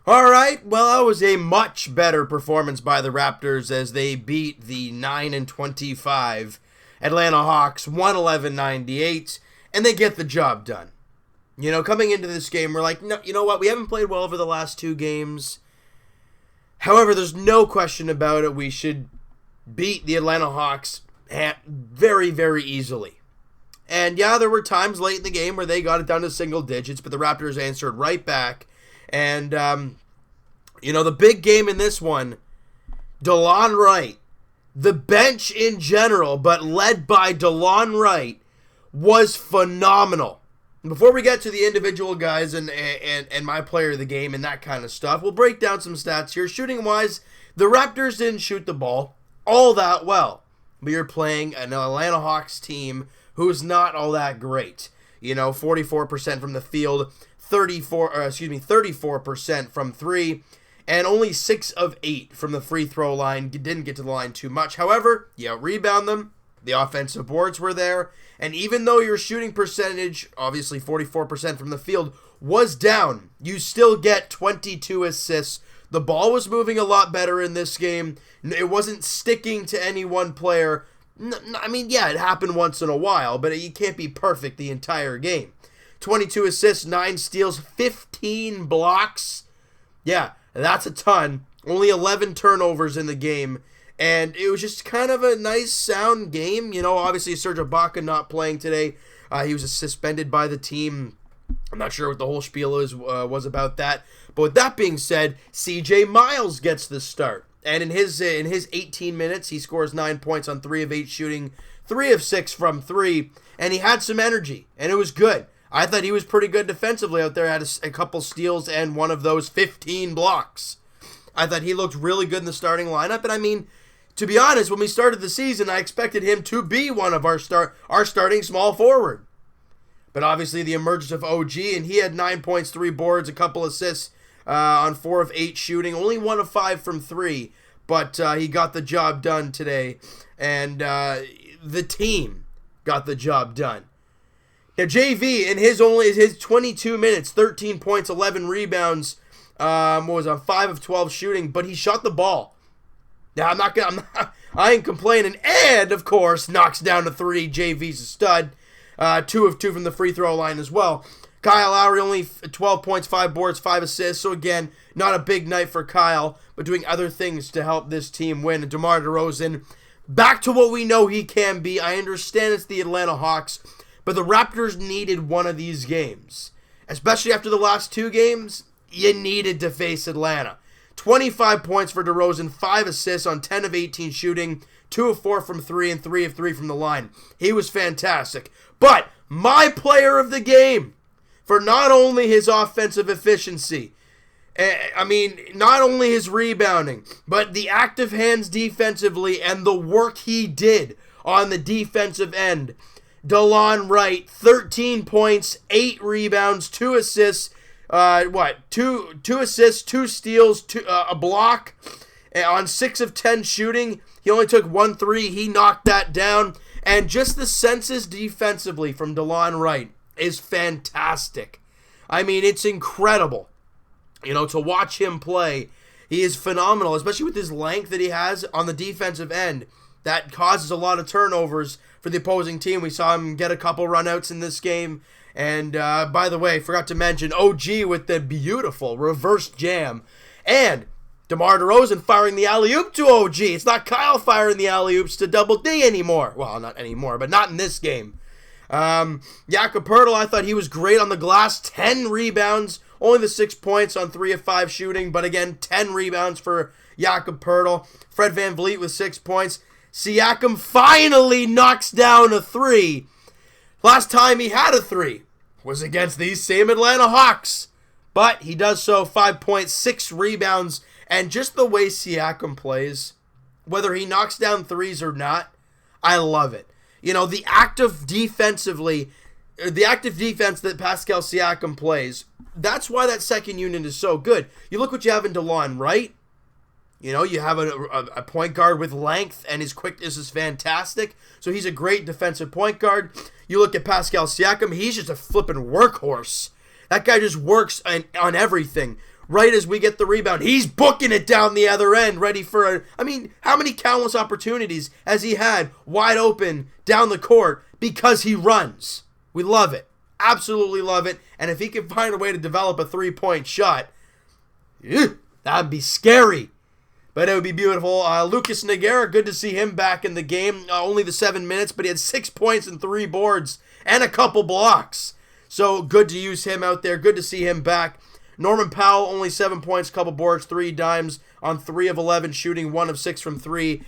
All right, well, that was a much better performance by the Raptors as they beat the 9-25 Atlanta Hawks 111-98, and they get the job done. You know, coming into this game, we're like, no, you know what? We haven't played well over the last two games. However, there's no question about it. We should beat the Atlanta Hawks very, very easily. And yeah, there were times late in the game where they got it down to single digits, but the Raptors answered right back. And, the big game in this one, DeLon Wright, the bench in general, but led by DeLon Wright, was phenomenal. Before we get to the individual guys and my player of the game and that kind of stuff, we'll break down some stats here. Shooting-wise, the Raptors didn't shoot the ball all that well. But you're playing an Atlanta Hawks team who's not all that great. 44% from the field, 34% from three, and only 6 of 8 from the free throw line. Didn't get to the line too much. However, you rebound them. The offensive boards were there. And even though your shooting percentage, obviously 44% from the field, was down, you still get 22 assists. The ball was moving a lot better in this game. It wasn't sticking to any one player. It happened once in a while, but you can't be perfect the entire game. 22 assists, 9 steals, 15 blocks. Yeah, that's a ton. Only 11 turnovers in the game. And it was just kind of a nice, sound game. Obviously Serge Ibaka not playing today. He was suspended by the team. I'm not sure what the whole spiel was about that. But with that being said, CJ Miles gets the start. And in his 18 minutes, he scores 9 points on 3 of 8 shooting, 3 of 6 from 3. And he had some energy, and it was good. I thought he was pretty good defensively out there. Had a couple steals and one of those 15 blocks. I thought he looked really good in the starting lineup. And to be honest, when we started the season, I expected him to be one of our starting small forward. But obviously the emergence of OG, and he had 9 points, 3 boards, a couple assists on 4 of 8 shooting, only 1 of 5 from 3. But he got the job done today, and the team got the job done. Now, JV, in his 22 minutes, 13 points, 11 rebounds, was on 5 of 12 shooting, but he shot the ball. Now, I ain't complaining, and, of course, knocks down a 3. JV's a stud. 2 of 2 from the free throw line as well. Kyle Lowry only 12 points, 5 boards, 5 assists. So, again, not a big night for Kyle, but doing other things to help this team win. And DeMar DeRozan, back to what we know he can be. I understand it's the Atlanta Hawks, but the Raptors needed one of these games. Especially after the last 2 games, you needed to face Atlanta. 25 points for DeRozan, 5 assists on 10 of 18 shooting, 2 of 4 from 3, and 3 of 3 from the line. He was fantastic. But my player of the game, for not only his offensive efficiency, not only his rebounding, but the active hands defensively and the work he did on the defensive end. DeLon Wright, 13 points, 8 rebounds, 2 assists, 2 assists, 2 steals, a block, on 6 of 10 shooting. He only took 1 3. He knocked that down. And just the senses defensively from DeLon Wright is fantastic. It's incredible. To watch him play, he is phenomenal, especially with his length that he has on the defensive end. That causes a lot of turnovers for the opposing team. We saw him get a couple runouts in this game. And, by the way, forgot to mention OG with the beautiful reverse jam. And DeMar DeRozan firing the alley-oop to OG. It's not Kyle firing the alley-oops to Double D anymore. Well, not anymore, but not in this game. Jakob Poeltl, I thought he was great on the glass. 10 rebounds, only the 6 points on 3 of 5 shooting, but again, 10 rebounds for Jakob Poeltl. Fred VanVleet with 6 points. Siakam finally knocks down a 3. Last time he had a 3 was against these same Atlanta Hawks. But he does so, 5 points, 6 rebounds, and just the way Siakam plays, whether he knocks down threes or not, I love it. The active defense that Pascal Siakam plays, that's why that second unit is so good. You look what you have in DeLon Wright. You have a point guard with length, and his quickness is fantastic. So he's a great defensive point guard. You look at Pascal Siakam, he's just a flipping workhorse. That guy just works on everything. right as we get the rebound, he's booking it down the other end, ready for how many countless opportunities has he had wide open down the court because he runs? We love it. Absolutely love it. And if he can find a way to develop a three-point shot, that'd be scary. But it would be beautiful. Lucas Nogueira, good to see him back in the game. Only the 7 minutes, but he had 6 points and 3 boards and a couple blocks. So good to use him out there. Good to see him back. Norman Powell, only 7 points, couple boards, 3 dimes on 3 of 11, shooting 1 of 6 from 3.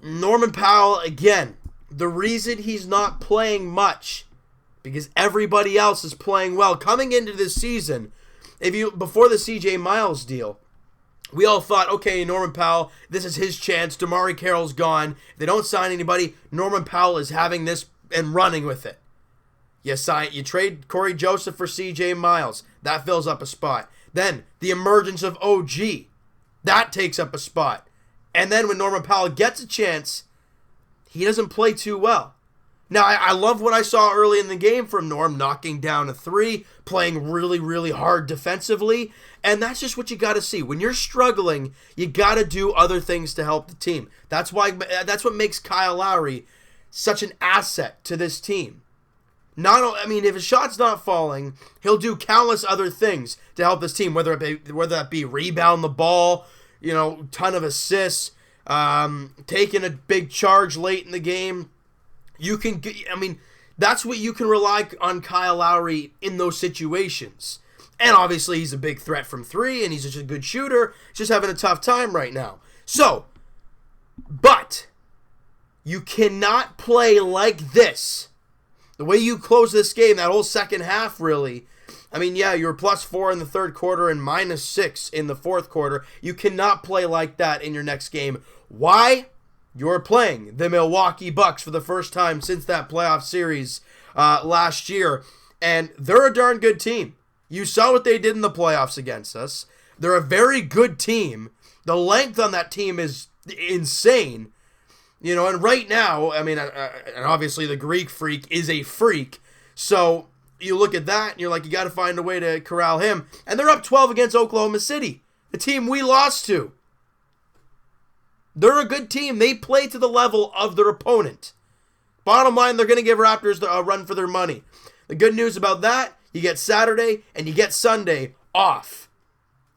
Norman Powell, again, the reason he's not playing much, because everybody else is playing well. Coming into this season, before the CJ Miles deal, we all thought, okay, Norman Powell, this is his chance. DeMarre Carroll's gone. If they don't sign anybody, Norman Powell is having this and running with it. You trade Corey Joseph for CJ Miles. That fills up a spot. Then the emergence of OG. That takes up a spot. And then when Norman Powell gets a chance, he doesn't play too well. Now, I love what I saw early in the game from Norm, knocking down a 3, playing really, really hard defensively, and that's just what you got to see. When you're struggling, you got to do other things to help the team. That's what makes Kyle Lowry such an asset to this team. If his shot's not falling, he'll do countless other things to help this team, whether that be rebound the ball, ton of assists, taking a big charge late in the game. That's what you can rely on Kyle Lowry in those situations. And obviously he's a big threat from 3, and he's just a good shooter. He's just having a tough time right now. But you cannot play like this. The way you close this game, that whole second half, really. You were +4 in the third quarter and -6 in the fourth quarter. You cannot play like that in your next game. Why? You're playing the Milwaukee Bucks for the first time since that playoff series last year, and they're a darn good team. You saw what they did in the playoffs against us. They're a very good team. The length on that team is insane. And right now, and obviously the Greek freak is a freak, so you look at that and you're like, you got to find a way to corral him, and they're up 12 against Oklahoma City, the team we lost to. They're a good team. They play to the level of their opponent. Bottom line, they're going to give Raptors a run for their money. The good news about that, you get Saturday and you get Sunday off.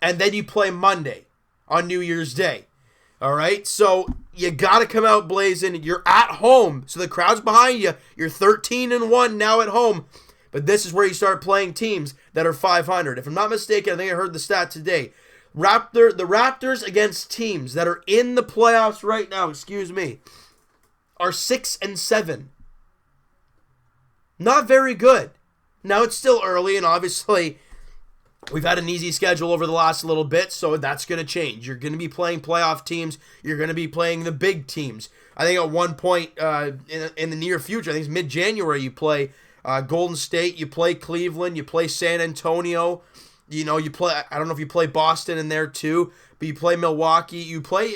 And then you play Monday on New Year's Day. All right? So you got to come out blazing. You're at home, so the crowd's behind you. You're 13-1 now at home. But this is where you start playing teams that are 500. If I'm not mistaken, I think I heard the stat today. The Raptors against teams that are in the playoffs right now, are 6-7. Not very good. Now, it's still early, and obviously we've had an easy schedule over the last little bit, so that's going to change. You're going to be playing playoff teams. You're going to be playing the big teams. I think at one point in the near future, I think it's mid-January, you play Golden State, you play Cleveland, you play San Antonio. You play, I don't know if you play Boston in there too, but you play Milwaukee, you play,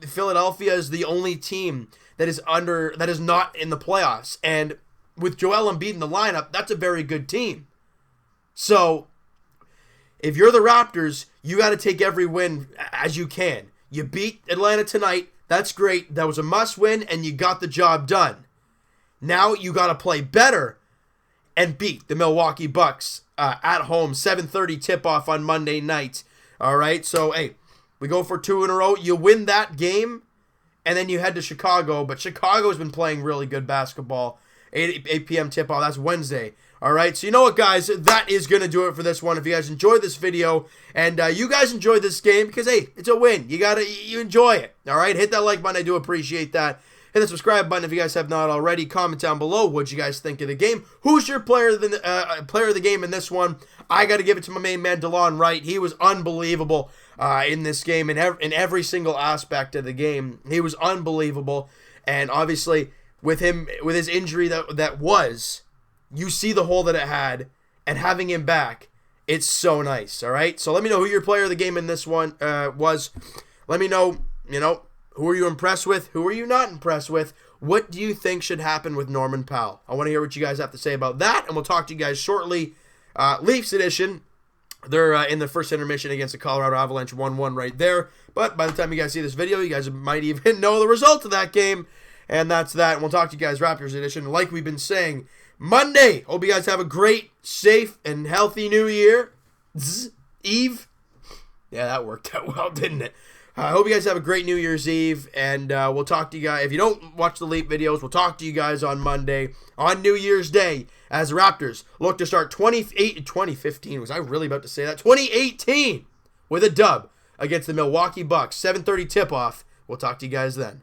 Philadelphia is the only team that is not in the playoffs. And with Joel Embiid in the lineup, that's a very good team. So, if you're the Raptors, you got to take every win as you can. You beat Atlanta tonight, that's great. That was a must win, and you got the job done. Now you got to play better and beat the Milwaukee Bucks at home, 7:30 tip-off on Monday night. All right, so, hey, we go for 2 in a row. You win that game, and then you head to Chicago. But Chicago's been playing really good basketball. 8 p.m. tip-off, that's Wednesday. All right, so you know what, guys? That is going to do it for this one. If you guys enjoyed this video, and you guys enjoyed this game, because, hey, it's a win. You enjoy it. All right, hit that like button. I do appreciate that. Hit the subscribe button if you guys have not already. Comment down below what you guys think of the game. Who's your player of the game in this one? I got to give it to my main man, DeLon Wright. He was unbelievable in this game, in every single aspect of the game. He was unbelievable. And obviously, with his injury you see the hole that it had, and having him back, it's so nice. All right? So let me know who your player of the game in this one was. Let me know, who are you impressed with? Who are you not impressed with? What do you think should happen with Norman Powell? I want to hear what you guys have to say about that, and we'll talk to you guys shortly. Leafs edition. They're in the first intermission against the Colorado Avalanche 1-1 right there. But by the time you guys see this video, you guys might even know the result of that game. And that's that. And we'll talk to you guys Raptors edition. Like we've been saying, Monday. Hope you guys have a great, safe, and healthy New Year. Eve. Yeah, that worked out well, didn't it? I hope you guys have a great New Year's Eve, and we'll talk to you guys. If you don't watch the late videos, we'll talk to you guys on Monday, on New Year's Day, as the Raptors look to start 2015. Was I really about to say that? 2018 with a dub against the Milwaukee Bucks. 7:30 tip-off. We'll talk to you guys then.